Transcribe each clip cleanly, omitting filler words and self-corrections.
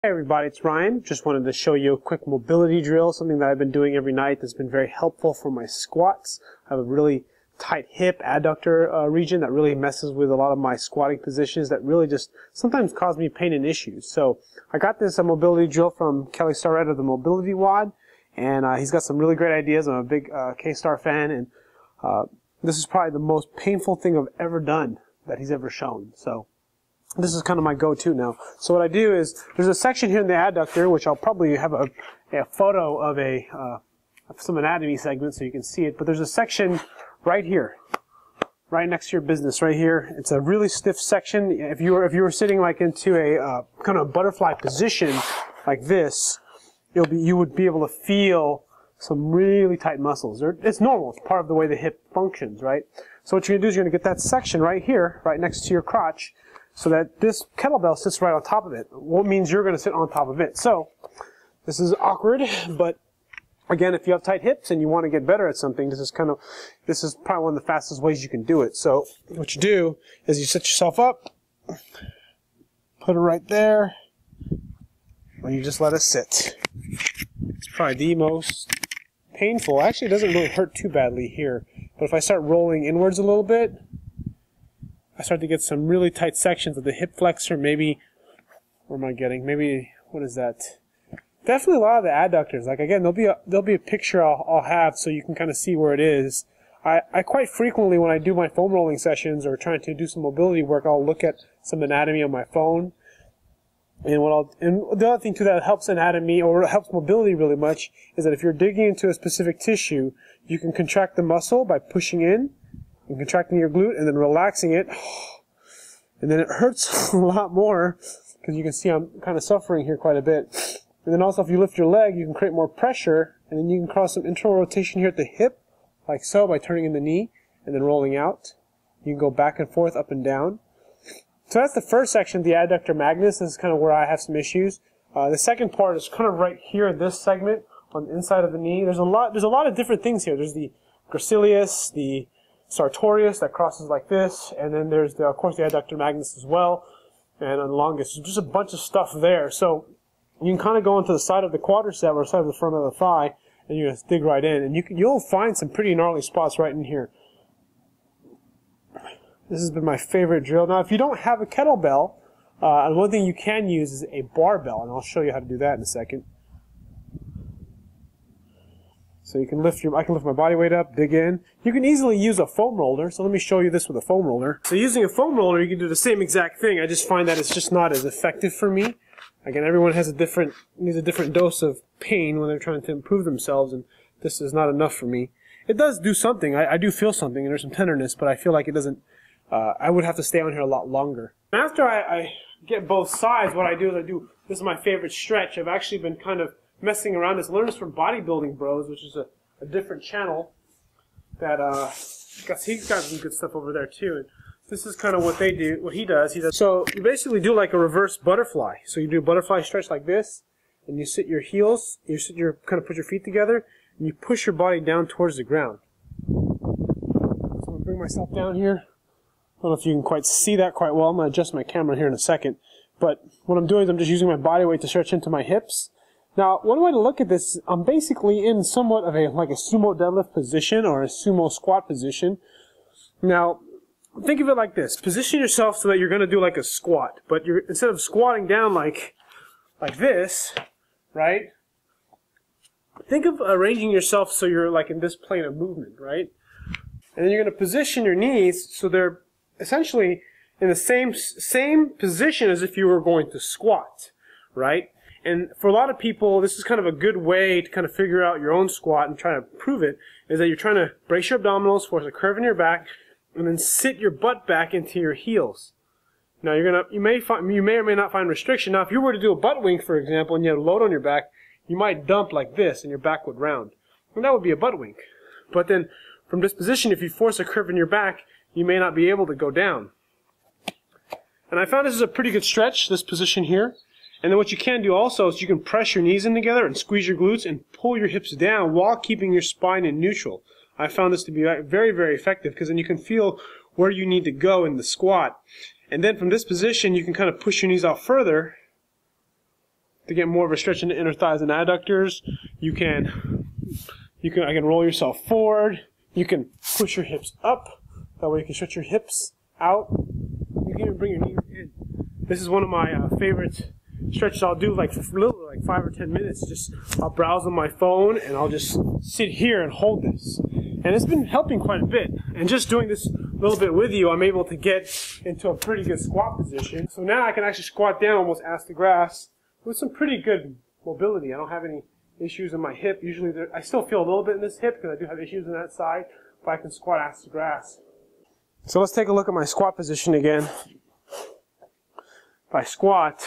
Hey everybody, it's Ryan. Just wanted to show you a quick mobility drill, something that I've been doing every night that's been very helpful for my squats. I have a really tight hip adductor region that really messes with a lot of my squatting positions that really just sometimes cause me pain and issues. So I got this mobility drill from Kelly Starrett of the Mobility WOD, and he's got some really great ideas. I'm a big K-Star fan, and this is probably the most painful thing I've ever done that he's ever shown. So this is kind of my go-to now. So what I do is, there's a section here in the adductor, which I'll probably have a photo of some anatomy segment so you can see it, but there's a section right here, right next to your business, right here. It's a really stiff section. If you were sitting like into a kind of butterfly position like this, you would be able to feel some really tight muscles. It's normal. It's part of the way the hip functions, right? So what you're going to do is you're going to get that section right here, right next to your crotch, so that this kettlebell sits right on top of it. What means you're going to sit on top of it. So this is awkward, but again, if you have tight hips and you want to get better at something, this is probably one of the fastest ways you can do it. So what you do is you set yourself up, put it right there, and you just let it sit. It's probably the most painful. Actually, it doesn't really hurt too badly here, but if I start rolling inwards a little bit, I start to get some really tight sections of the hip flexor. Maybe, what am I getting? Maybe, what is that? Definitely a lot of the adductors. Like again, there'll be a picture I'll have so you can kind of see where it is. I quite frequently, when I do my foam rolling sessions or trying to do some mobility work, I'll look at some anatomy on my phone. And the other thing too that helps anatomy or helps mobility really much is that if you're digging into a specific tissue, you can contract the muscle by pushing in and contracting your glute and then relaxing it, and then it hurts a lot more because you can see I'm kind of suffering here quite a bit. And then also if you lift your leg, you can create more pressure, and then you can cause some internal rotation here at the hip, like so, by turning in the knee and then rolling out. You can go back and forth, up and down. So that's the first section, the adductor magnus. This is kind of where I have some issues. The second part is kind of right here in this segment on the inside of the knee. There's a lot of different things here. There's the gracilis, the sartorius that crosses like this, and then there's of course the adductor magnus as well, and the longus. There's just a bunch of stuff there. So you can kind of go into the side of the quadricep or side of the front of the thigh, and you just dig right in, and you'll find some pretty gnarly spots right in here. This has been my favorite drill. Now, if you don't have a kettlebell, one thing you can use is a barbell, and I'll show you how to do that in a second. So you can I can lift my body weight up, dig in. You can easily use a foam roller, so let me show you this with a foam roller. So using a foam roller, you can do the same exact thing. I just find that it's just not as effective for me. Again, everyone needs a different dose of pain when they're trying to improve themselves, and this is not enough for me. It does do something. I do feel something, and there's some tenderness, but I feel like it doesn't. I would have to stay on here a lot longer. After I get both sides, what I do is this is my favorite stretch. I've actually been kind of messing around this. I learned this from Bodybuilding Bros, which is a different channel that he's got some good stuff over there too. And this is kind of what they do, what he does. So you basically do like a reverse butterfly. So you do a butterfly stretch like this, and you sit your heels, kind of put your feet together, and you push your body down towards the ground. So I'm gonna bring myself down here. I don't know if you can quite see that quite well. I'm going to adjust my camera here in a second. But what I'm doing is I'm just using my body weight to stretch into my hips. Now, one way to look at this, I'm basically in somewhat of like a sumo deadlift position or a sumo squat position. Now, think of it like this. Position yourself so that you're going to do like a squat. But instead of squatting down like this, right? Think of arranging yourself so you're like in this plane of movement, right? And then you're going to position your knees so they're essentially in the same position as if you were going to squat, right? And for a lot of people, this is kind of a good way to kind of figure out your own squat and try to prove it, is that you're trying to brace your abdominals, force a curve in your back, and then sit your butt back into your heels. Now you may or may not find restriction. Now if you were to do a butt wink, for example, and you had a load on your back, you might dump like this and your back would round. And that would be a butt wink. But then from this position, if you force a curve in your back, you may not be able to go down. And I found this is a pretty good stretch, this position here. And then what you can do also is you can press your knees in together and squeeze your glutes and pull your hips down while keeping your spine in neutral. I found this to be very, very effective because then you can feel where you need to go in the squat. And then from this position, you can kind of push your knees out further to get more of a stretch in the inner thighs and adductors, I can roll yourself forward. You can push your hips up. That way you can stretch your hips out. You can even bring your knees in. This is one of my favorite stretches I'll do, like for literally like 5 or 10 minutes. Just I'll browse on my phone and I'll just sit here and hold this. And it's been helping quite a bit. And just doing this a little bit with you, I'm able to get into a pretty good squat position. So now I can actually squat down almost ass to grass with some pretty good mobility. I don't have any issues in my hip. Usually I still feel a little bit in this hip because I do have issues on that side, but I can squat ass to grass. So let's take a look at my squat position again. If I squat,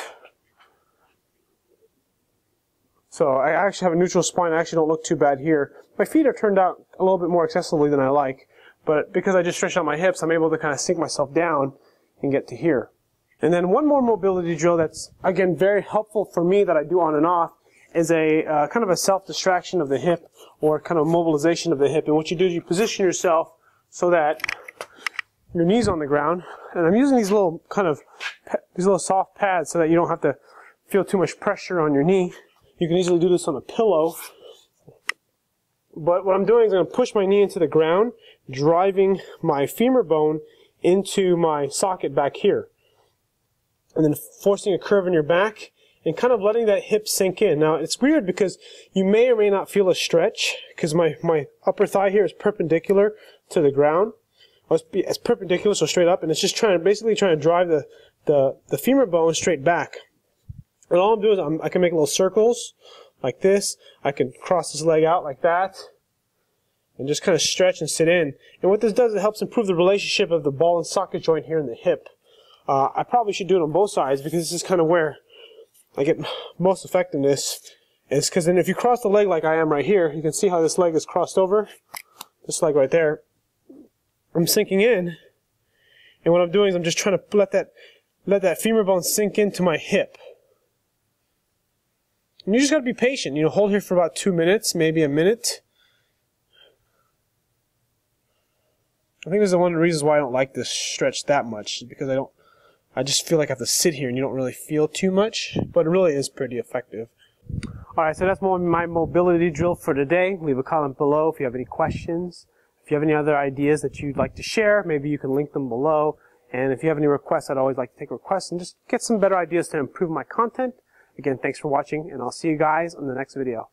so I actually have a neutral spine. I actually don't look too bad here. My feet are turned out a little bit more accessibly than I like, but because I just stretched out my hips, I'm able to kind of sink myself down and get to here. And then one more mobility drill that's, again, very helpful for me that I do on and off is a kind of a self-distraction of the hip, or kind of mobilization of the hip. And what you do is you position yourself so that your knee's on the ground. And I'm using these little soft pads so that you don't have to feel too much pressure on your knee. You can easily do this on a pillow. But what I'm doing is I'm going to push my knee into the ground, driving my femur bone into my socket back here. And then forcing a curve in your back and kind of letting that hip sink in. Now, it's weird because you may or may not feel a stretch because my upper thigh here is perpendicular to the ground. Well, it's perpendicular, so straight up, and it's just basically trying to drive the femur bone straight back. And all I'm doing is I can make little circles like this. I can cross this leg out like that and just kind of stretch and sit in. And what this does, it helps improve the relationship of the ball and socket joint here in the hip. I probably should do it on both sides because this is kind of where I get most effectiveness. Is because then if you cross the leg like I am right here, you can see how this leg is crossed over. This leg right there. I'm sinking in, and what I'm doing is I'm just trying to let that femur bone sink into my hip. And you just got to be patient. You know, hold here for about 2 minutes, maybe a minute. I think this is one of the reasons why I don't like this stretch that much, because I just feel like I have to sit here and you don't really feel too much, but it really is pretty effective. Alright, so that's my mobility drill for today. Leave a comment below if you have any questions. If you have any other ideas that you'd like to share, maybe you can link them below. And if you have any requests, I'd always like to take requests and just get some better ideas to improve my content. Again, thanks for watching, and I'll see you guys on the next video.